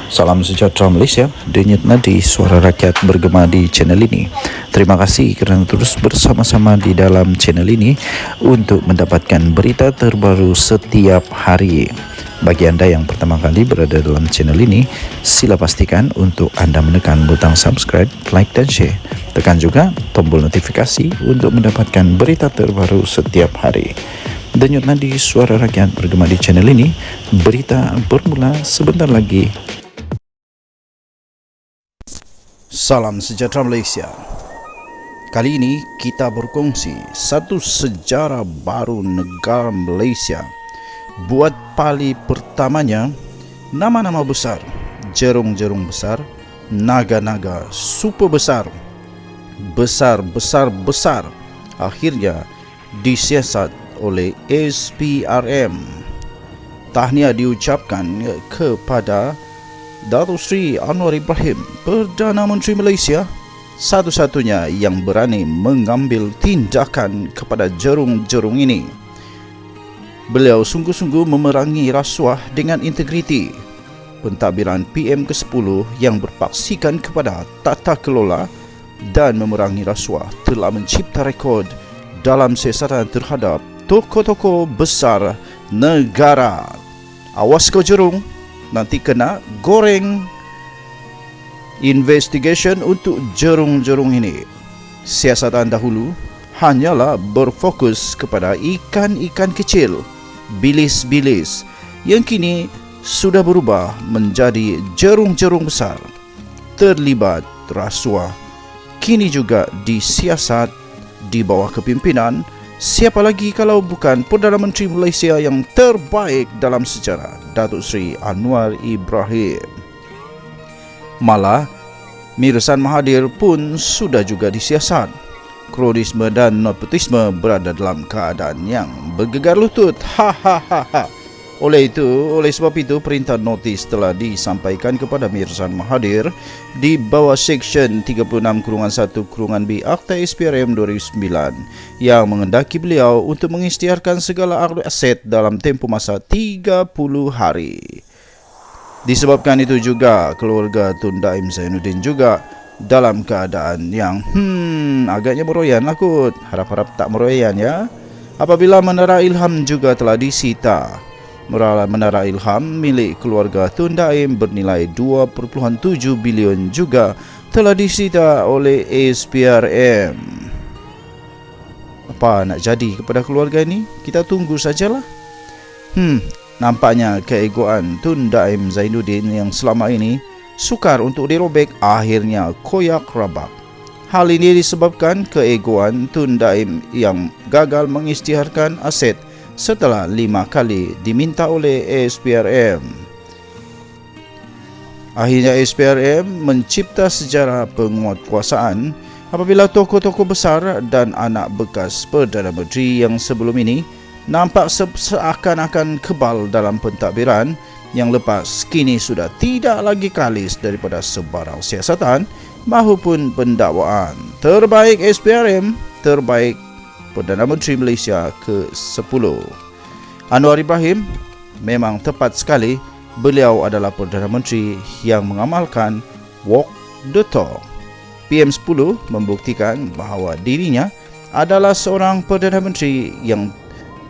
Salam sejahtera Malaysia, denyut nadi suara rakyat bergema di channel ini. Terima kasih kerana terus bersama-sama di dalam channel ini untuk mendapatkan berita terbaru setiap hari. Bagi anda yang pertama kali berada dalam channel ini, sila pastikan untuk anda menekan butang subscribe, like dan share. Tekan juga tombol notifikasi untuk mendapatkan berita terbaru setiap hari. Denyut nadi suara rakyat bergema di channel ini, berita bermula sebentar lagi. Salam sejahtera Malaysia. Kali ini kita berkongsi satu sejarah baru negara Malaysia. Buat kali pertamanya, nama-nama besar, jerung-jerung besar, naga-naga super besar, besar akhirnya disiasat oleh SPRM. Tahniah diucapkan kepada Datuk Seri Anwar Ibrahim, Perdana Menteri Malaysia, satu-satunya yang berani mengambil tindakan kepada jerung-jerung ini. Beliau sungguh-sungguh memerangi rasuah dengan integriti. Pentadbiran PM ke-10 yang berpaksikan kepada tata kelola dan memerangi rasuah telah mencipta rekod dalam siasatan terhadap tokoh-tokoh besar negara. Awas kau jerung, nanti kena goreng. Investigation untuk jerung-jerung ini. Siasatan dahulu hanyalah berfokus kepada ikan-ikan kecil, bilis-bilis, yang kini sudah berubah menjadi jerung-jerung besar. Terlibat rasuah kini juga disiasat di bawah kepimpinan siapa lagi kalau bukan Perdana Menteri Malaysia yang terbaik dalam sejarah, Datuk Seri Anwar Ibrahim. Malah, Mirsan Mahathir pun sudah juga disiasat. Kronisme dan nepotisme berada dalam keadaan yang bergegar lutut. Oleh sebab itu, perintah notis telah disampaikan kepada Mirsan Mahathir di bawah Seksyen 36-1-B Akta SPRM 2009 yang mengendaki beliau untuk mengisytiharkan segala aset dalam tempoh masa 30 hari. Disebabkan itu juga, keluarga Tun Daim Zainuddin juga dalam keadaan yang agaknya meroyan lah kot. Harap-harap tak meroyan ya. Apabila Menara Ilham juga telah disita. Menara Ilham milik keluarga Tun Daim bernilai 2.7 bilion juga telah disita oleh SPRM. Apa nak jadi kepada keluarga ini? Kita tunggu sajalah. Nampaknya keegoan Tun Daim Zainuddin yang selama ini sukar untuk dirobek akhirnya koyak rabak. Hal ini disebabkan keegoan Tun Daim yang gagal mengisytiharkan aset setelah 5 kali diminta oleh SPRM. Akhirnya SPRM mencipta sejarah penguatkuasaan apabila tokoh-tokoh besar dan anak bekas Perdana Menteri yang sebelum ini nampak seakan-akan kebal dalam pentadbiran yang lepas kini sudah tidak lagi kalis daripada sebarang siasatan maupun pendakwaan. Terbaik SPRM, terbaik Perdana Menteri Malaysia ke-10. Anwar Ibrahim memang tepat sekali, beliau adalah Perdana Menteri yang mengamalkan walk the talk. PM10 membuktikan bahawa dirinya adalah seorang Perdana Menteri yang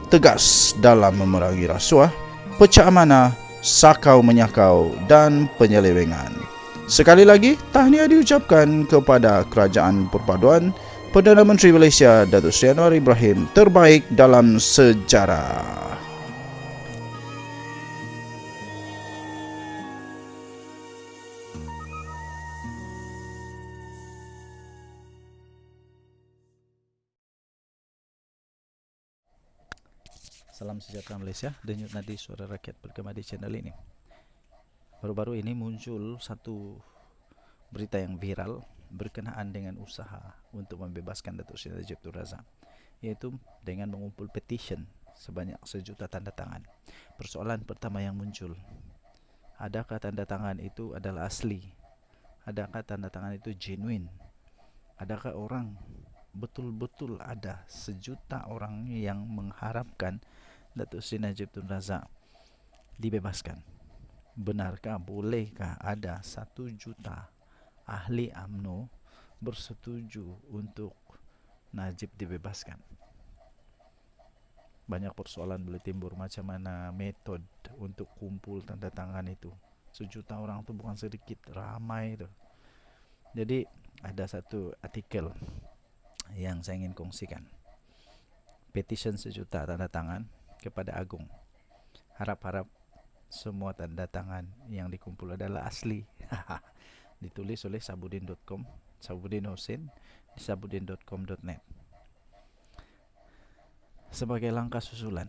tegas dalam memerangi rasuah, pecah amanah, sakau menyakau dan penyelewengan. Sekali lagi, tahniah diucapkan kepada Kerajaan Perpaduan Perdana Menteri Malaysia Datuk Seri Anwar Ibrahim, terbaik dalam sejarah. Salam sejahtera Malaysia, denyut nadi suara rakyat bergema di channel ini. Baru-baru ini muncul satu berita yang viral berkenaan dengan usaha untuk membebaskan Datuk Seri Najib Tun Razak, iaitu dengan mengumpul petition sebanyak 1 juta tanda tangan. Persoalan pertama yang muncul, adakah tanda tangan itu adalah asli? Adakah tanda tangan itu genuine? Adakah orang betul-betul ada 1 juta orang yang mengharapkan Datuk Seri Najib Tun Razak dibebaskan? benarkah, bolehkah ada 1 juta ahli UMNO bersetuju untuk Najib dibebaskan? Banyak persoalan boleh timbul, macam mana metod untuk kumpul tanda tangan itu. 1 juta orang tu bukan sedikit, ramai tu. Jadi ada satu artikel yang saya ingin kongsikan. Petition 1 juta tanda tangan kepada Agung. Harap-harap semua tanda tangan yang dikumpul adalah asli. Ditulis oleh sabudin.com, Sabudin Hussein di sabudin.com.net. Sebagai langkah susulan,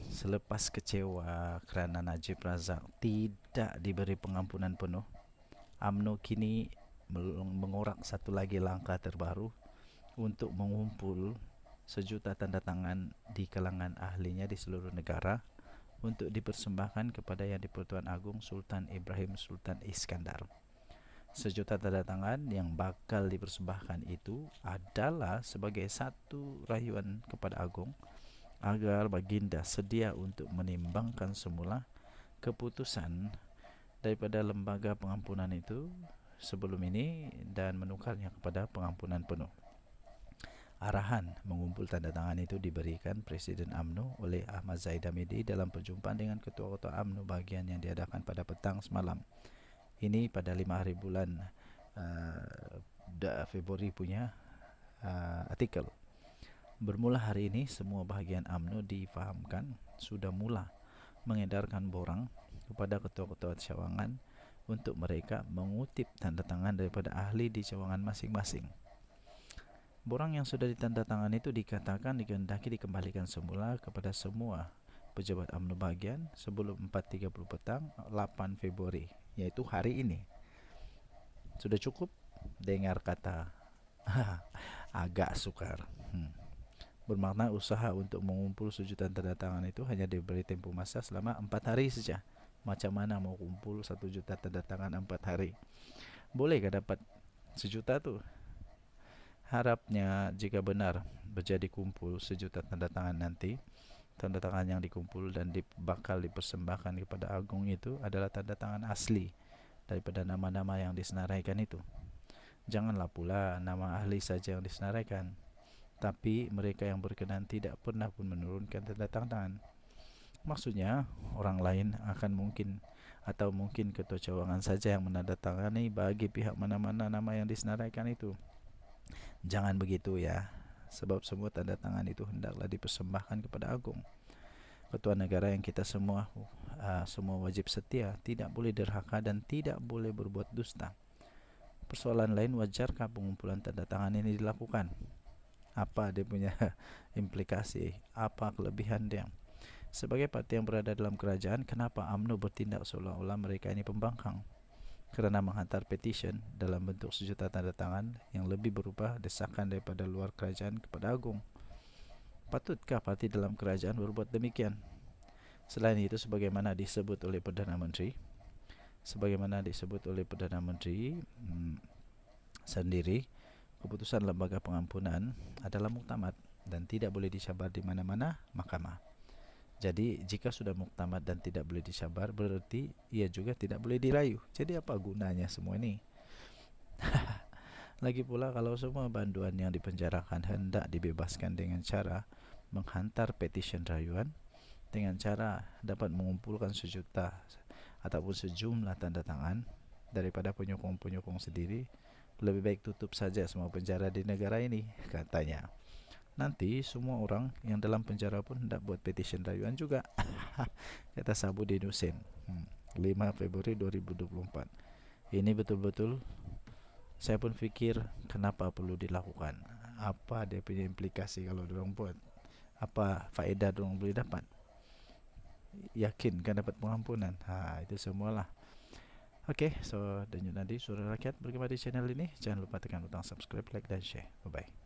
selepas kecewa kerana Najib Razak tidak diberi pengampunan penuh, UMNO kini mengorak satu lagi langkah terbaru untuk mengumpul 1 juta tanda tangan di kalangan ahlinya di seluruh negara untuk dipersembahkan kepada Yang di-Pertuan Agong Sultan Ibrahim Sultan Iskandar. 1 juta tanda tangan yang bakal dipersembahkan itu adalah sebagai satu rayuan kepada Agong agar baginda sedia untuk menimbangkan semula keputusan daripada lembaga pengampunan itu sebelum ini dan menukarnya kepada pengampunan penuh. Arahan mengumpul tanda tangan itu diberikan Presiden UMNO oleh Ahmad Zahid Hamidi dalam perjumpaan dengan ketua-ketua UMNO bahagian yang diadakan pada petang semalam. Ini pada 5 hari bulan Februari punya artikel. Bermula hari ini, semua bahagian UMNO difahamkan sudah mula mengedarkan borang kepada ketua-ketua cawangan untuk mereka mengutip tanda tangan daripada ahli di cawangan masing-masing. Borang yang sudah ditandatangan itu dikatakan dikehendaki dikembalikan semula kepada semua pejabat UMNO bahagian sebelum 4.30 petang 8 Februari, iaitu hari ini. Sudah cukup dengar kata agak sukar. Bermakna usaha untuk mengumpul 1 juta tanda tangan itu hanya diberi tempoh masa selama 4 hari saja. Macam mana mau kumpul 1 juta tanda tangan 4 hari? Bolehkah dapat 1 juta tu? Harapnya jika benar berjadi kumpul 1 juta tanda tangan nanti, tanda tangan yang dikumpul dan bakal dipersembahkan kepada Agung itu adalah tanda tangan asli daripada nama-nama yang disenaraikan itu. Janganlah pula nama ahli saja yang disenaraikan, tapi mereka yang berkenan tidak pernah pun menurunkan tanda tangan. Maksudnya orang lain akan mungkin ketua cawangan saja yang menandatangani bagi pihak mana-mana nama yang disenaraikan itu. Jangan begitu ya, sebab semua tanda tangan itu hendaklah dipersembahkan kepada Agung, ketua negara yang kita semua wajib setia, tidak boleh derhaka dan tidak boleh berbuat dusta. Persoalan lain, wajarkah pengumpulan tanda tangan ini dilakukan? Apa dia punya implikasi? Apa kelebihan dia? Sebagai parti yang berada dalam kerajaan, kenapa UMNO bertindak seolah-olah mereka ini pembangkang? Kerana menghantar petition dalam bentuk 1 juta tanda tangan yang lebih berupa desakan daripada luar kerajaan kepada Agung. Patutkah parti dalam kerajaan berbuat demikian? Selain itu, sebagaimana disebut oleh Perdana Menteri sendiri, keputusan lembaga pengampunan adalah muktamad dan tidak boleh dicabar di mana-mana mahkamah. Jadi jika sudah muktamad dan tidak boleh dicabar, berarti ia juga tidak boleh dirayu. Jadi apa gunanya semua ini? Lagi pula, kalau semua banduan yang dipenjarakan hendak dibebaskan dengan cara menghantar petition rayuan, dengan cara dapat mengumpulkan 1 juta ataupun sejumlah tanda tangan daripada penyokong-penyokong sendiri, lebih baik tutup saja semua penjara di negara ini, katanya. Nanti semua orang yang dalam penjara pun hendak buat petition rayuan juga, kata Sabudin Hussein. 5 Februari 2024. Ini betul-betul saya pun fikir kenapa perlu dilakukan. Apa dia punya implikasi kalau diorang buat? Apa faedah diorang boleh dapat? Yakin kan dapat pengampunan? Itu semualah. Okay, so Denyut Nadi Suara Rakyat bergema di channel ini. Jangan lupa tekan butang subscribe, like dan share. Bye-bye.